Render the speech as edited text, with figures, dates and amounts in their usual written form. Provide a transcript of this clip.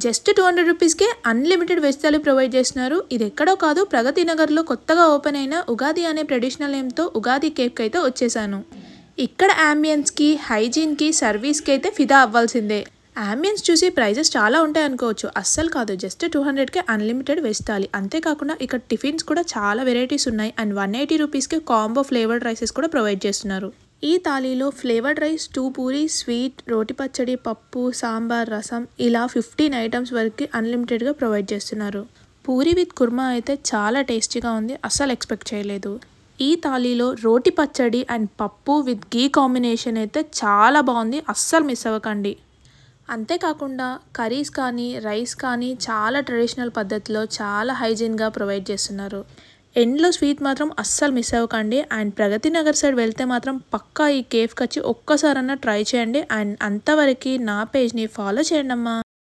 Just 200 రూపీస్కే unlimited veg thali provide చేస్తున్నారు. ఇది ఎక్కడో కాదు, ప్రగతి నగర్లో కొత్తగా ఓపెన్ అయిన ఉగాది అనే ట్రెడిషనల్ నేమ్తో ఉగాది కేఫ్కి అయితే వచ్చేసాను. ఇక్కడ అంబియన్స్కి, హైజీన్కి, సర్వీస్కి అయితే ఫిదా అవ్వాల్సిందే. అంబియన్స్ చూసి ప్రైజెస్ చాలా ఉంటాయి అనుకోవచ్చు, అస్సలు కాదు. జస్ట్ 200కే అన్లిమిటెడ్ వెజ్ థాలీ. అంతేకాకుండా ఇక్కడ టిఫిన్స్ కూడా చాలా వెరైటీస్ ఉన్నాయి. అండ్ 180 రూపీస్కి కాంబో ఫ్లేవర్డ్ రైసెస్ కూడా ప్రొవైడ్ చేస్తున్నారు. ఈ థాలీలో ఫ్లేవర్డ్ రైస్, 2 పూరి, స్వీట్, రోటి పచ్చడి, పప్పు, సాంబార్, రసం ఇలా 15 ఐటమ్స్ వరకు అన్లిమిటెడ్గా ప్రొవైడ్ చేస్తున్నారు. పూరి విత్ కుర్మా అయితే చాలా టేస్టీగా ఉంది, అస్సలు ఎక్స్పెక్ట్ చేయలేదు. ఈ థాలీలో రోటి పచ్చడి అండ్ పప్పు విత్ గీ కాంబినేషన్ అయితే చాలా బాగుంది, అస్సలు మిస్ అవ్వకండి. అంతేకాకుండా కర్రీస్ కానీ రైస్ కానీ చాలా ట్రెడిషనల్ పద్ధతిలో చాలా హైజీన్గా ప్రొవైడ్ చేస్తున్నారు. ఎండ్లో స్వీట్ మాత్రం అస్సలు మిస్ అవ్వకండి. అండ్ ప్రగతి నగర్ సైడ్ వెళ్తే మాత్రం పక్కా ఈ కేఫ్కి వచ్చి ఒక్కసారన్నా ట్రై చేయండి. అండ్ అంతవరకు నా పేజ్ని ఫాలో చేయండి అమ్మా.